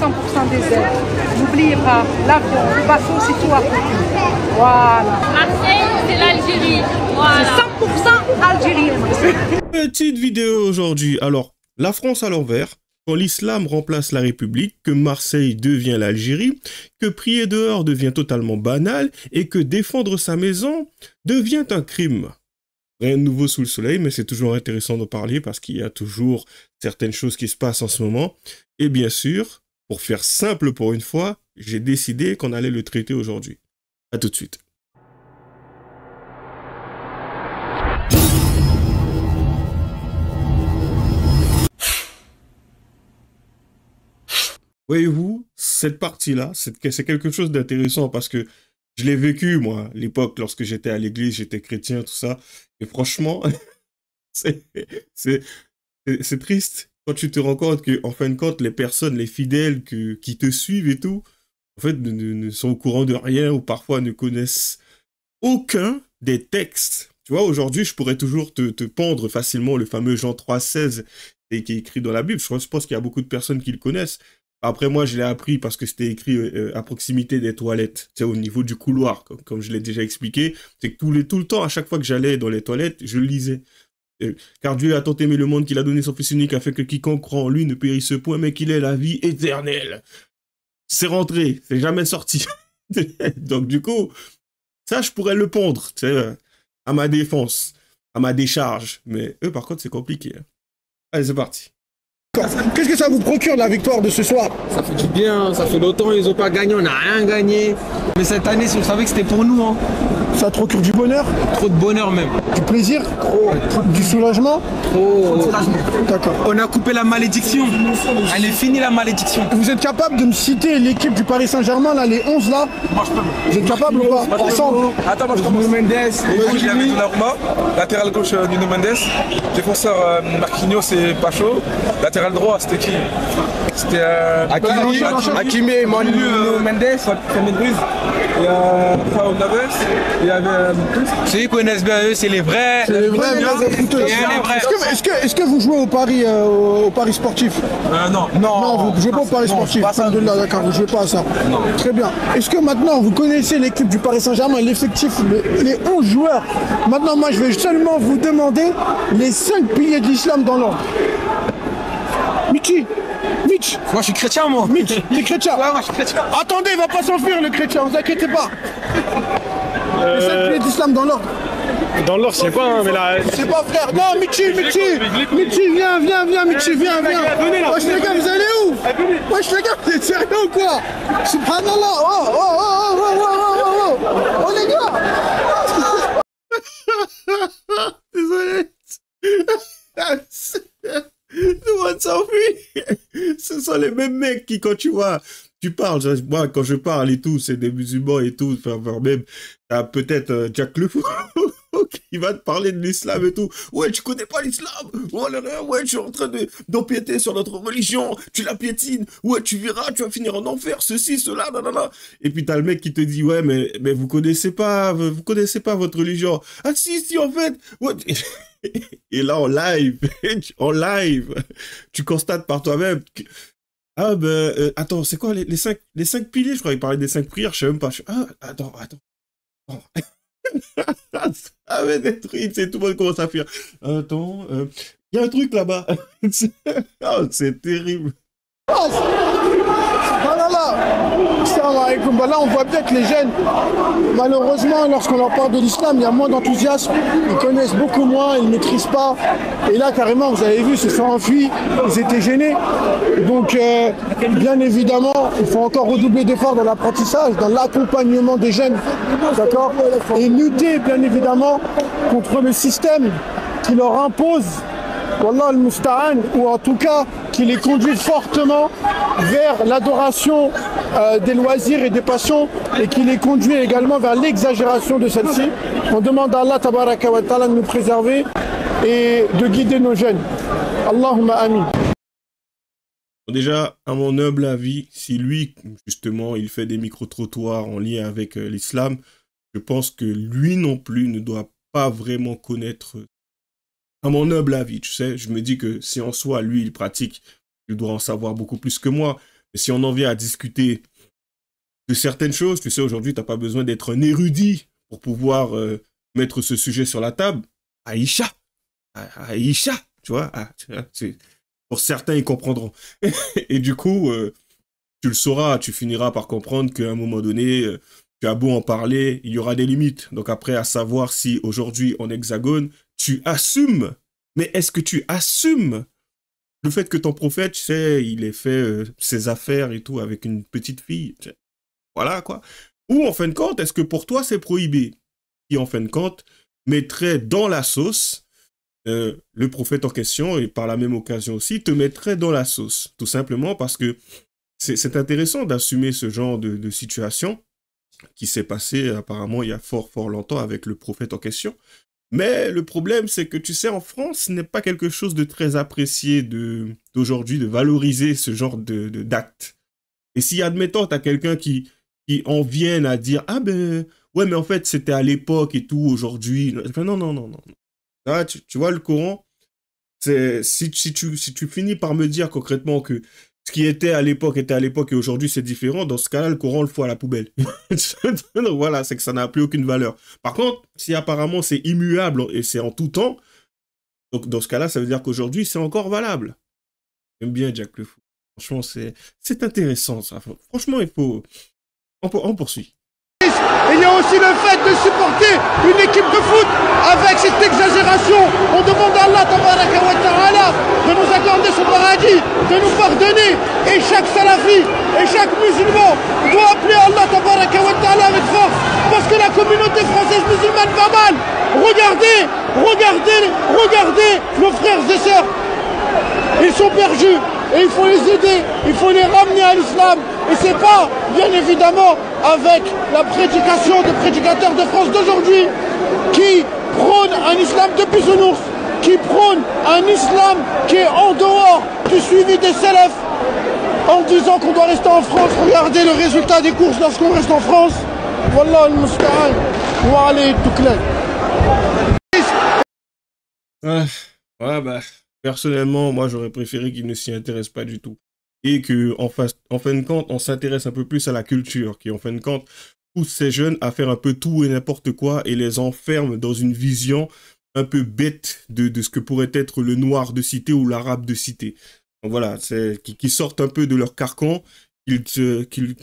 100% des aides. N'oubliez pas, l'avion, le bateau, c'est tout à côté. Voilà. Marseille, c'est l'Algérie. Voilà. C'est 100% algérien. Petite vidéo aujourd'hui. Alors, la France à l'envers, quand l'islam remplace la République, que Marseille devient l'Algérie, que prier dehors devient totalement banal et que défendre sa maison devient un crime. Rien de nouveau sous le soleil, mais c'est toujours intéressant d'en parler parce qu'il y a toujours certaines choses qui se passent en ce moment. Et bien sûr, pour faire simple pour une fois, j'ai décidé qu'on allait le traiter aujourd'hui. À tout de suite. Voyez-vous, cette partie-là, c'est quelque chose d'intéressant parce que je l'ai vécu, moi, à l'époque, lorsque j'étais à l'église, j'étais chrétien, tout ça. Et franchement, c'est triste quand tu te rends compte que, en fin de compte, les personnes, les fidèles qui te suivent et tout, en fait, ne sont au courant de rien ou parfois ne connaissent aucun des textes. Tu vois, aujourd'hui, je pourrais toujours te pondre facilement le fameux Jean 3,16 et qui est écrit dans la Bible. Je pense qu'il y a beaucoup de personnes qui le connaissent. Après, moi, je l'ai appris parce que c'était écrit à proximité des toilettes, tu sais, au niveau du couloir, comme je l'ai déjà expliqué. C'est que tout le temps, à chaque fois que j'allais dans les toilettes, je le lisais. Car Dieu a tant aimé le monde qu'il a donné son Fils unique afin que quiconque croit en lui ne périsse point, mais qu'il ait la vie éternelle. C'est rentré, c'est jamais sorti. Donc, du coup, ça, je pourrais le pondre, tu sais, à ma défense, à ma décharge. Mais eux, par contre, c'est compliqué. Allez, c'est parti. Qu'est-ce que ça vous procure la victoire de ce soir? Ça fait du bien, ça fait longtemps, ils n'ont pas gagné, on n'a rien gagné. Mais cette année, si on savait que c'était pour nous, hein. Ça te procure du bonheur? Trop de bonheur même. Du plaisir? Du soulagement? Trop. D'accord. On a coupé la malédiction. Elle est finie la malédiction. Vous êtes capable de me citer l'équipe du Paris Saint-Germain, là, les 11 là? Moi je peux. Vous êtes capable ou pas? Ensemble? Attends, moi je commence. Nuno Mendes, il avait Donnarumma, latéral gauche Nuno Mendes, défenseur Marquinhos et Pacho, latéral droit c'était qui? C'était Hakimi, Nuno Mendes, Fernand Ruiz, et Raúl Naves, il y avait ceux qui connaissent bien eux, c'est les vrais. C'est les vrais, les footeux. Est-ce que vous jouez au Paris sportif? Non. Non, vous ne jouez pas au Paris sportif. D'accord, vous ne jouez pas à ça. Non. Très bien. Est-ce que maintenant vous connaissez l'équipe du Paris Saint-Germain, l'effectif, les 11 joueurs? Maintenant, moi, je vais seulement vous demander les 5 piliers de l'islam dans l'ordre. Mitch. Moi je suis chrétien moi. Mitch, t'es chrétien? Ouais, moi je suis chrétien. Attendez, il va pas s'enfuir le chrétien, vous inquiétez pas. Les 5 piliers d'islam dans l'ordre. Dans l'or, je sais pas, hein, mais là. C'est pas frère. Non, Mitch, viens, Mitch, viens. Wesh les gars, vous allez où? Wesh les gars, vous êtes sérieux ou quoi? Subhanallah. Oh les gars. Désolé. Tout le monde s'enfuit. Ce sont les mêmes mecs qui, quand tu vois, tu parles, moi, quand je parle et tout, c'est des musulmans et tout, enfin, même, t'as peut-être Jack Le Fou qui va te parler de l'islam et tout. Ouais, tu connais pas l'islam? Ouais, tu es en train d'empiéter sur notre religion, tu la piétines. Ouais, tu verras, tu vas finir en enfer, ceci, cela, nanana. Et puis t'as le mec qui te dit, ouais, mais vous connaissez pas votre religion. Ah si, en fait, ouais. Et là, en live, tu constates par toi-même que, ah ben, attends, c'est quoi les 5 piliers? Je crois qu'il parlait des 5 prières, je sais même pas. Ah, attends. Ah mais des trucs, c'est tout le monde commence à faire. Attends, il y a un truc là-bas. Oh, c'est terrible. Là, on voit bien que les jeunes, malheureusement, lorsqu'on leur parle de l'islam, il y a moins d'enthousiasme. Ils connaissent beaucoup moins, ils ne maîtrisent pas. Et là, carrément, vous avez vu, ils se sont enfuis, ils étaient gênés. Donc, bien évidemment, il faut encore redoubler d'efforts dans l'apprentissage, dans l'accompagnement des jeunes, d'accord? Et lutter, bien évidemment, contre le système qui leur impose, Wallah al-Musta'an, ou en tout cas, qui les conduit fortement vers l'adoration des loisirs et des passions et qui les conduit également vers l'exagération de celle-ci. On demande à Allah tabaraka wa ta'ala de nous préserver et de guider nos jeunes. Allahumma amin. Déjà, à mon humble avis, si lui, justement, il fait des micro-trottoirs en lien avec l'islam, je pense que lui non plus ne doit pas vraiment connaître, à mon humble avis, tu sais. Je me dis que si en soi, lui, il pratique, il doit en savoir beaucoup plus que moi. Mais si on en vient à discuter de certaines choses, tu sais, aujourd'hui, tu n'as pas besoin d'être un érudit pour pouvoir mettre ce sujet sur la table. Aïcha, tu vois, pour certains, ils comprendront. Et du coup, tu le sauras, tu finiras par comprendre qu'à un moment donné, tu as beau en parler, il y aura des limites. Donc après, à savoir si aujourd'hui, en Hexagone, tu assumes. Mais est-ce que tu assumes le fait que ton prophète, tu sais, il ait fait ses affaires et tout avec une petite fille? Voilà, quoi. Ou en fin de compte, est-ce que pour toi, c'est prohibé? Qui, en fin de compte, mettrait dans la sauce le prophète en question, et par la même occasion aussi, te mettrait dans la sauce. Tout simplement parce que c'est intéressant d'assumer ce genre de situation qui s'est passé apparemment il y a fort longtemps avec le prophète en question. Mais le problème, c'est que, tu sais, en France, ce n'est pas quelque chose de très apprécié d'aujourd'hui, de valoriser ce genre d'actes. Et si, admettons, tu as quelqu'un qui en vienne à dire « Ah ben, ouais, mais en fait, c'était à l'époque et tout, aujourd'hui. » Non. Ah, tu vois, le Coran, si tu finis par me dire concrètement que ce qui était à l'époque et aujourd'hui c'est différent, dans ce cas-là, le Coran le fout à la poubelle. Donc voilà, c'est que ça n'a plus aucune valeur. Par contre, si apparemment c'est immuable et c'est en tout temps, donc dans ce cas-là, ça veut dire qu'aujourd'hui c'est encore valable. J'aime bien Jack le Fou. Franchement, c'est intéressant ça. Franchement, on poursuit. Il y a aussi le fait de supporter une équipe de foot avec cette exagération. On demande à Allah tabaraka wa ta'ala de nous accorder son paradis, de nous pardonner. Et chaque salafi et chaque musulman doit appeler Allah tabaraka wa ta'ala avec force. Parce que la communauté française musulmane va mal. Regardez nos frères et sœurs. Ils sont perdus et il faut les aider, il faut les ramener à l'islam. Et c'est pas, bien évidemment, avec la prédication des prédicateurs de France d'aujourd'hui qui prônent un islam de bisounours, qui prônent un islam qui est en dehors du suivi des salafs, en disant qu'on doit rester en France. Regardez le résultat des courses lorsqu'on reste en France. Wallah al-musta'an wa alayhi tuklal. Ouais, bah, personnellement, moi, j'aurais préféré qu'ils ne s'y intéressent pas du tout. Et qu'en fin de compte, on s'intéresse un peu plus à la culture, qui en fin de compte pousse ces jeunes à faire un peu tout et n'importe quoi et les enferme dans une vision un peu bête de ce que pourrait être le noir de cité ou l'arabe de cité. Donc voilà, qui sortent un peu de leur carcan, qu'ils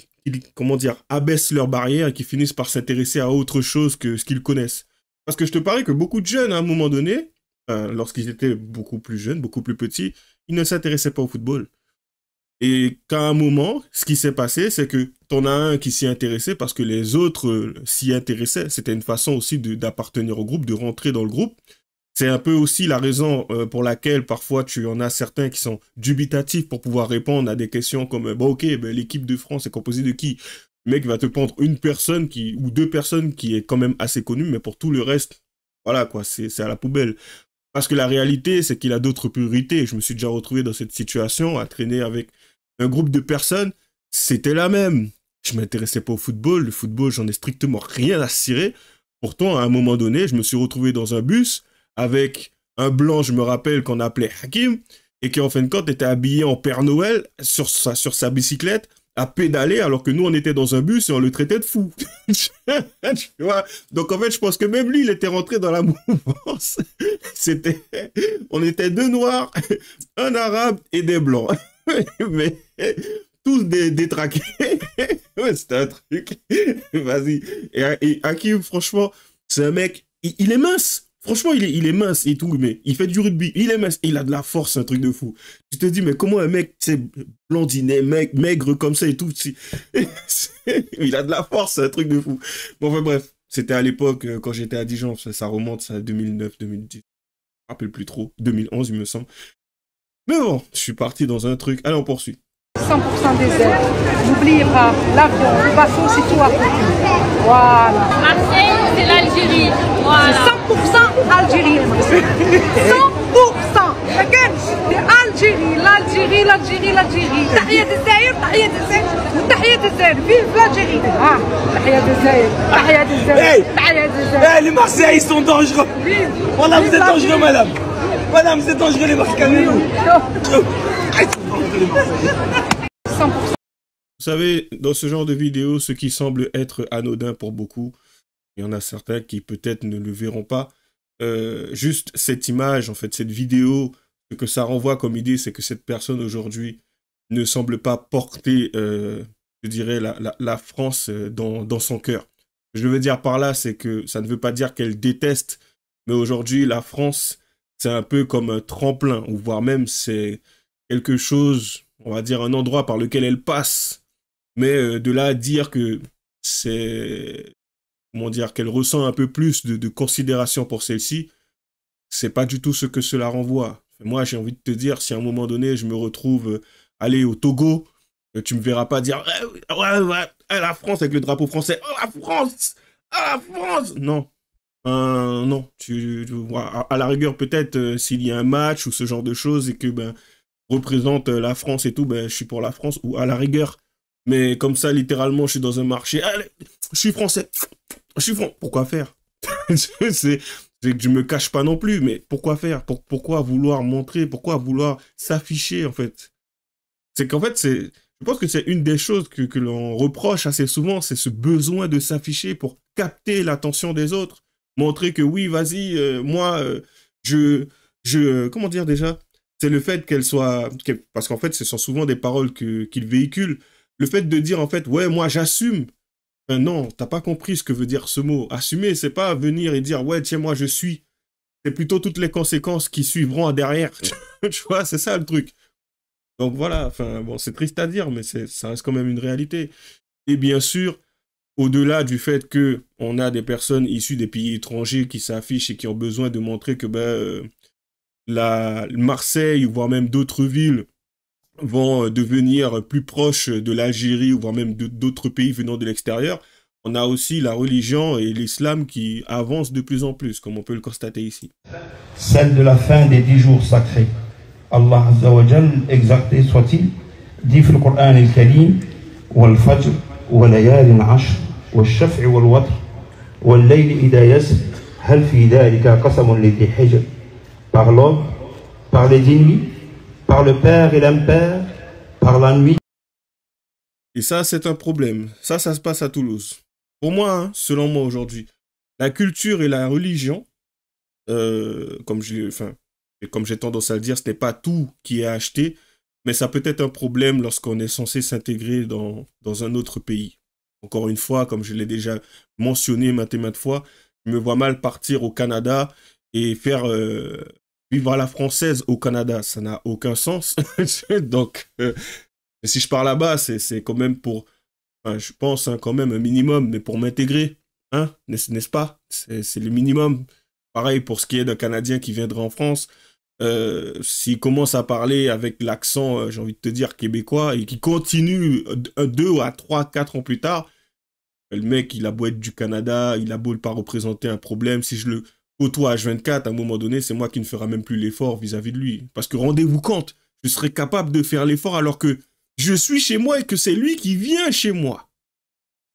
comment dire, abaissent leurs barrières et qui finissent par s'intéresser à autre chose que ce qu'ils connaissent. Parce que je te parie que beaucoup de jeunes, à un moment donné, lorsqu'ils étaient beaucoup plus jeunes, beaucoup plus petits, ils ne s'intéressaient pas au football. Et qu'à un moment, ce qui s'est passé, c'est que t'en as un qui s'y intéressait parce que les autres s'y intéressaient. C'était une façon aussi d'appartenir au groupe, de rentrer dans le groupe. C'est un peu aussi la raison pour laquelle parfois tu en as certains qui sont dubitatifs pour pouvoir répondre à des questions comme bon ok, ben, l'équipe de France est composée de qui? Le mec va te prendre une personne ou deux personnes qui est quand même assez connue, mais pour tout le reste, voilà quoi, c'est à la poubelle. Parce que la réalité, c'est qu'il a d'autres priorités. Je me suis déjà retrouvé dans cette situation, à traîner avec un groupe de personnes, c'était la même. Je ne m'intéressais pas au football. Le football, j'en ai strictement rien à cirer. Pourtant, à un moment donné, je me suis retrouvé dans un bus avec un blanc, je me rappelle, qu'on appelait Hakim, et qui, en fin de compte, était habillé en Père Noël sur sa bicyclette, à pédaler, alors que nous, on était dans un bus et on le traitait de fou. Tu vois? Donc, en fait, je pense que même lui, il était rentré dans la mouvance. On était deux noirs, un arabe et des blancs. Mais tous détraqués. Ouais, c'était un truc. Vas-y. Et Hakim, franchement, c'est un mec, il est mince. Franchement, il est mince et tout, mais il fait du rugby. Il est mince et il a de la force, un truc de fou. Tu te dis, mais comment un mec, c'est blondinet, maigre comme ça et tout, il a de la force, c'est un truc de fou. Bon, enfin bref, c'était à l'époque, quand j'étais à Dijon, ça remonte, ça, 2009, 2010. Je me rappelle plus trop. 2011, il me semble. Mais bon, je suis parti dans un truc. Allez, on poursuit. 100% des aides. N'oubliez pas, l'avion, le bateau, c'est tout à côté. Voilà. Marseille, c'est l'Algérie. Voilà. C'est 100% Algérie. 100%. L'Algérie. تحية الجزائر. تحية الجزائر. Vive l'Algérie. تحية الجزائر. Les Marseillais, ils sont dangereux. Voilà, vous êtes dangereux, madame. Madame, vous êtes dangereux, les Marseillais. 100%. savez, dans ce genre de vidéos, ce qui semble être anodin pour beaucoup, il y en a certains qui peut-être ne le verront pas. Juste cette image, en fait, cette vidéo, ce que ça renvoie comme idée, c'est que cette personne aujourd'hui ne semble pas porter, je dirais, la France dans son cœur. Ce que je veux dire par là, c'est que ça ne veut pas dire qu'elle déteste, mais aujourd'hui, la France, c'est un peu comme un tremplin, ou voire même c'est quelque chose, on va dire un endroit par lequel elle passe. Mais de là à dire que c'est, comment dire, qu'elle ressent un peu plus de considération pour celle-ci, c'est pas du tout ce que cela renvoie. Moi, j'ai envie de te dire, si à un moment donné, je me retrouve aller au Togo, tu me verras pas dire la France avec le drapeau français, oh la France, ah la France. Non, non. À la rigueur peut-être s'il y a un match ou ce genre de choses et que représente la France et tout, je suis pour la France ou à la rigueur. Mais comme ça, littéralement, je suis dans un marché, allez, je suis français, je suis français. Pourquoi faire? C'est que je me cache pas non plus, mais pourquoi faire? Pourquoi vouloir montrer? Pourquoi vouloir s'afficher en fait? C'est qu'en fait, je pense que c'est une des choses que l'on reproche assez souvent, c'est ce besoin de s'afficher pour capter l'attention des autres, montrer que oui, vas-y, moi, comment dire déjà? C'est le fait qu'elle soit, parce qu'en fait, ce sont souvent des paroles qu'il véhicule, le fait de dire en fait, ouais, moi, j'assume. Non, t'as pas compris ce que veut dire ce mot. Assumer, c'est pas venir et dire, ouais, tiens, moi, je suis. C'est plutôt toutes les conséquences qui suivront derrière. Tu vois, c'est ça le truc. Donc voilà, enfin, bon, c'est triste à dire, mais ça reste quand même une réalité. Et bien sûr, au-delà du fait qu'on a des personnes issues des pays étrangers qui s'affichent et qui ont besoin de montrer que Marseille, voire même d'autres villes, vont devenir plus proches de l'Algérie, voire même d'autres pays venant de l'extérieur, on a aussi la religion et l'islam qui avancent de plus en plus, comme on peut le constater ici. Celle de la fin des 10 jours sacrés. Allah Azza wa Jal, exalté soit-il, dit dans le Coran al-Karim, wal fajr, wal layalin ashr, wal shaf'i wal watr, wal layli idha yasr, hal fi dhalika qasamun lidhi hijr. Par l'homme, par les ennemis, par le père et l'impère, par la nuit. Et ça, c'est un problème. Ça se passe à Toulouse. Pour moi, selon moi aujourd'hui, la culture et la religion, comme j'ai tendance à le dire, ce n'est pas tout qui est acheté, mais ça peut être un problème lorsqu'on est censé s'intégrer dans un autre pays. Encore une fois, comme je l'ai déjà mentionné maintes et maintes fois, je me vois mal partir au Canada et faire vivre à la française au Canada. Ça n'a aucun sens. Donc, si je pars là-bas, c'est quand même pour, je pense, quand même un minimum, mais pour m'intégrer, n'est-ce pas? C'est le minimum. Pareil pour ce qui est d'un Canadien qui viendrait en France. S'il commence à parler avec l'accent, j'ai envie de te dire, québécois, et qui continue 2 à 3, 4 ans plus tard, le mec, il a beau être du Canada, il a beau pas représenter un problème. Si je le côtoie H24, à un moment donné, c'est moi qui ne fera même plus l'effort vis-à-vis de lui. Parce que rendez-vous compte, je serais capable de faire l'effort alors que je suis chez moi et que c'est lui qui vient chez moi.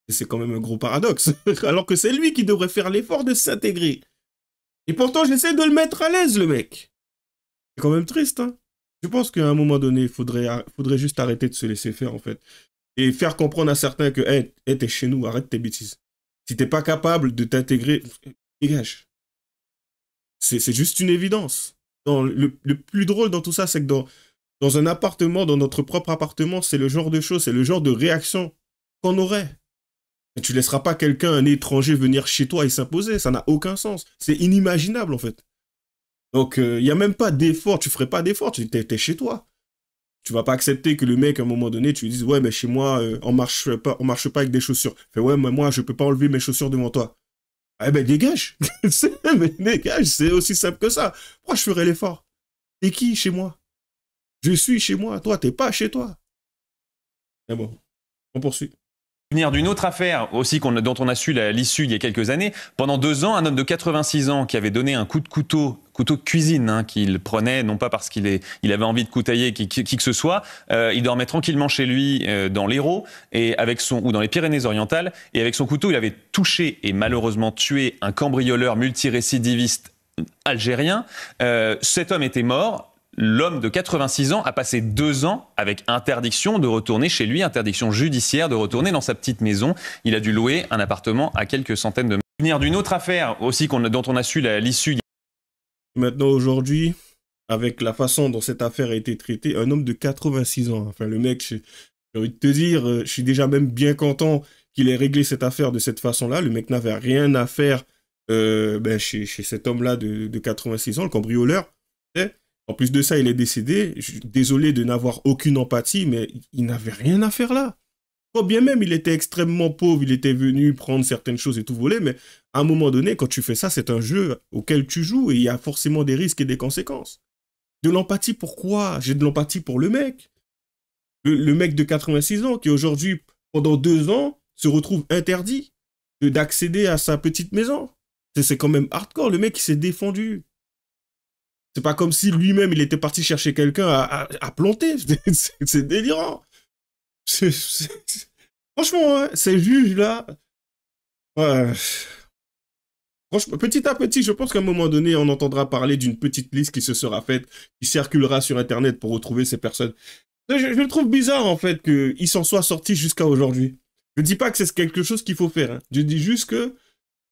Et c'est quand même un gros paradoxe. Alors que c'est lui qui devrait faire l'effort de s'intégrer. Et pourtant, j'essaie de le mettre à l'aise, le mec. C'est quand même triste, hein. Je pense qu'à un moment donné, il faudrait juste arrêter de se laisser faire, en fait. Et faire comprendre à certains que, hey, t'es chez nous, arrête tes bêtises. Si t'es pas capable de t'intégrer, dégage. C'est juste une évidence. Le plus drôle dans tout ça, c'est que dans un appartement, dans notre propre appartement, c'est le genre de choses, c'est le genre de réaction qu'on aurait. Et tu laisseras pas quelqu'un, un étranger, venir chez toi et s'imposer. Ça n'a aucun sens. C'est inimaginable, en fait. Donc, il n'y a même pas d'effort. Tu ferais pas d'effort. T'es chez toi. Tu vas pas accepter que le mec, à un moment donné, tu lui dises, ouais, mais chez moi, on marche pas avec des chaussures. Fait, ouais, mais moi, je peux pas enlever mes chaussures devant toi. Eh ben, dégage. Dégage, c'est aussi simple que ça. Pourquoi je ferais l'effort? T'es qui chez moi? Je suis chez moi. Toi, t'es pas chez toi. Mais bon, on poursuit. D'une autre affaire aussi dont on a su l'issue il y a quelques années. Pendant 2 ans, un homme de 86 ans qui avait donné un coup de couteau de cuisine, qu'il prenait, non pas parce qu'il avait envie de coutailler qui que ce soit, il dormait tranquillement chez lui dans l'Hérault ou dans les Pyrénées-Orientales, et avec son couteau, il avait touché et malheureusement tué un cambrioleur multirécidiviste algérien. Cet homme était mort. l'homme de 86 ans a passé 2 ans avec interdiction de retourner chez lui, interdiction judiciaire de retourner dans sa petite maison. Il a dû louer un appartement à quelques centaines de mètres. Venir d'une autre affaire aussi dont on a su l'issue. Maintenant, aujourd'hui, avec la façon dont cette affaire a été traitée, un homme de 86 ans, enfin le mec, j'ai envie de te dire, je suis déjà même bien content qu'il ait réglé cette affaire de cette façon-là. Le mec n'avait rien à faire chez cet homme-là de 86 ans, le cambrioleur. En plus de ça, il est décédé. Je suis désolé de n'avoir aucune empathie, mais il n'avait rien à faire là. Quand bien même il était extrêmement pauvre, il était venu prendre certaines choses et tout voler, mais à un moment donné, quand tu fais ça, c'est un jeu auquel tu joues et il y a forcément des risques et des conséquences. De l'empathie, pourquoi? J'ai de l'empathie pour le mec. Le mec de 86 ans qui aujourd'hui, pendant 2 ans, se retrouve interdit d'accéder à sa petite maison. C'est quand même hardcore, le mec il s'est défendu. C'est pas comme si lui-même il était parti chercher quelqu'un à planter. C'est délirant. Franchement, hein, ces juges-là, ouais. Franchement, petit à petit, je pense qu'à un moment donné, on entendra parler d'une petite liste qui se sera faite, qui circulera sur Internet pour retrouver ces personnes. Je trouve bizarre, en fait, qu'ils s'en soient sortis jusqu'à aujourd'hui. Je dis pas que c'est quelque chose qu'il faut faire. Hein. Je dis juste que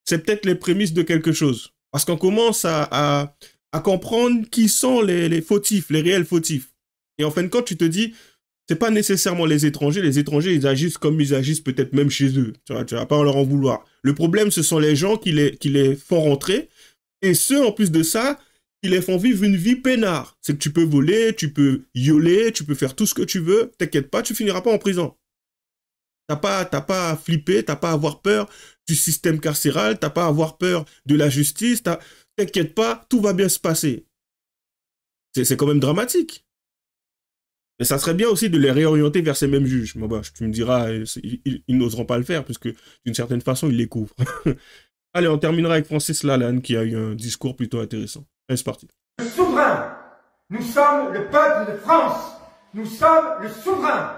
c'est peut-être les prémices de quelque chose. Parce qu'on commence à comprendre qui sont les fautifs, les réels fautifs. Et en fin de compte, tu te dis, c'est pas nécessairement les étrangers, ils agissent comme ils agissent peut-être même chez eux. Tu vas pas leur en vouloir. Le problème, ce sont les gens qui les font rentrer, et ceux, en plus de ça, qui les font vivre une vie peinard. C'est que tu peux voler, tu peux yoler, tu peux faire tout ce que tu veux, t'inquiète pas, tu finiras pas en prison. T'as pas à flipper, t'as pas à avoir peur du système carcéral, t'as pas à avoir peur de la justice, t'inquiète pas, tout va bien se passer. C'est quand même dramatique. Mais ça serait bien aussi de les réorienter vers ces mêmes juges. Bon, bah, tu me diras, ils n'oseront pas le faire, puisque d'une certaine façon, ils les couvrent. Allez, on terminera avec Francis Lalanne, qui a eu un discours plutôt intéressant. Allez, c'est parti. Le souverain. Nous sommes le peuple de France. Nous sommes le souverain.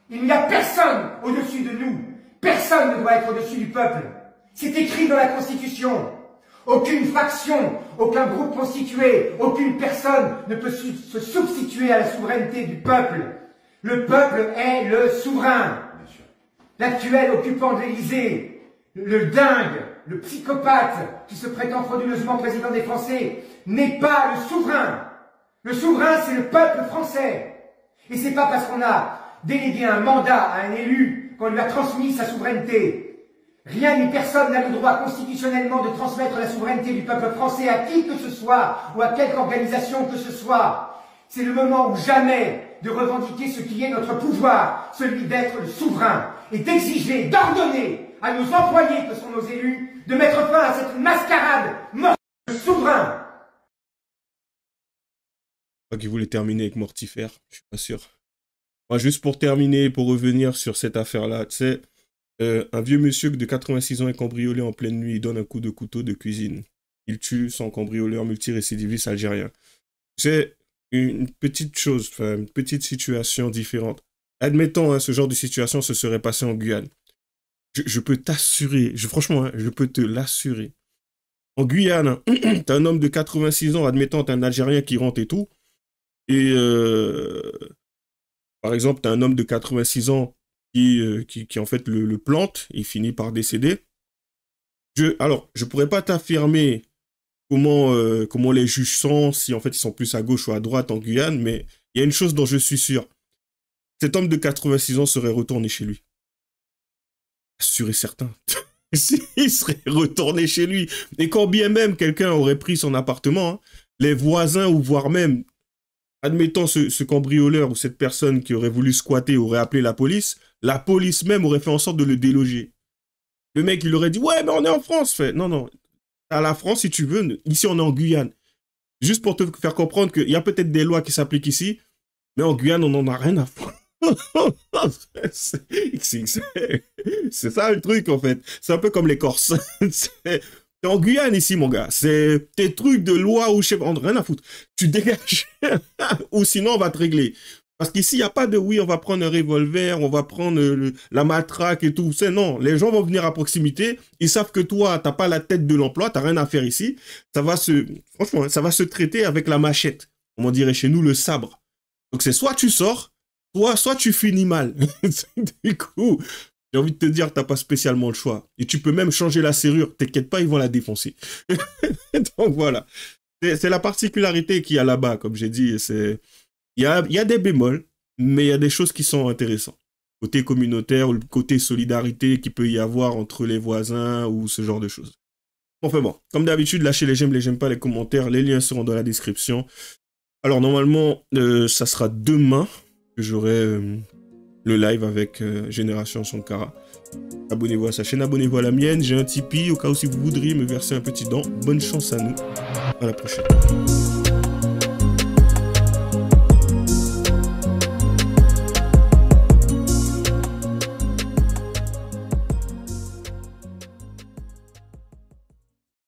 Il n'y a personne au-dessus de nous. Personne ne doit être au-dessus du peuple. C'est écrit dans la Constitution. Aucune faction, aucun groupe constitué, aucune personne ne peut se substituer à la souveraineté du peuple. Le peuple est le souverain. L'actuel occupant de l'Élysée, le dingue, le psychopathe qui se prétend frauduleusement président des Français, n'est pas le souverain. Le souverain, c'est le peuple français. Et c'est pas parce qu'on a délégué un mandat à un élu qu'on lui a transmis sa souveraineté. Rien ni personne n'a le droit constitutionnellement de transmettre la souveraineté du peuple français à qui que ce soit ou à quelque organisation que ce soit. C'est le moment ou jamais de revendiquer ce qui est notre pouvoir, celui d'être le souverain, et d'exiger, d'ordonner à nos employés que sont nos élus de mettre fin à cette mascarade mortelle. Le souverain. Je crois qu'il voulait terminer avec mortifère, je suis pas sûr. Moi, juste pour terminer, pour revenir sur cette affaire-là, tu sais, un vieux monsieur de 86 ans est cambriolé en pleine nuit, il donne un coup de couteau de cuisine. Il tue son cambrioleur multirécidiviste algérien. C'est une petite chose, enfin, une petite situation différente. Admettons, hein, ce genre de situation se serait passé en Guyane. Je peux t'assurer, franchement, hein, je peux te l'assurer. En Guyane, t'as un homme de 86 ans, admettons, t'as un Algérien qui rentre et tout. Et, par exemple, t'as un homme de 86 ans qui en fait le plante, il finit par décéder. Alors, je pourrais pas t'affirmer comment les juges sont, si en fait ils sont plus à gauche ou à droite en Guyane, mais il y a une chose dont je suis sûr. Cet homme de 86 ans serait retourné chez lui. Sûr et certain. Il serait retourné chez lui. Et quand bien même quelqu'un aurait pris son appartement, hein, les voisins ou voire même, admettons ce cambrioleur ou cette personne qui aurait voulu squatter aurait appelé la police même aurait fait en sorte de le déloger. Le mec, il aurait dit, ouais, mais on est en France. Fait, non, à la France, si tu veux, ici, on est en Guyane. Juste pour te faire comprendre qu'il y a peut-être des lois qui s'appliquent ici, mais en Guyane, on n'en a rien à foutre. C'est ça le truc, en fait. C'est un peu comme les Corses. T'es en Guyane ici, mon gars. C'est tes trucs de loi ou chef, on n'a rien à foutre. Tu dégages. Ou sinon, on va te régler. Parce qu'ici, il n'y a pas de oui, on va prendre un revolver, on va prendre la matraque et tout. C'est non, les gens vont venir à proximité, ils savent que toi, t'as pas la tête de l'emploi, t'as rien à faire ici. Franchement, ça va se traiter avec la machette. comment dirait chez nous, le sabre. Donc c'est soit tu sors, soit tu finis mal. Du coup, j'ai envie de te dire, t'as pas spécialement le choix. Et tu peux même changer la serrure. T'inquiète pas, ils vont la défoncer. Donc voilà. C'est la particularité qu'il y a là-bas, comme j'ai dit. Il y a des bémols, mais il y a des choses qui sont intéressantes. Côté communautaire ou le côté solidarité qu'il peut y avoir entre les voisins ou ce genre de choses. Enfin bon, comme d'habitude, lâchez les j'aime pas, les commentaires. Les liens seront dans la description. Alors normalement, ça sera demain que j'aurai le live avec Génération Sankara. Abonnez-vous à sa chaîne, abonnez-vous à la mienne. J'ai un Tipeee au cas où si vous voudriez me verser un petit don. Bonne chance à nous. À la prochaine.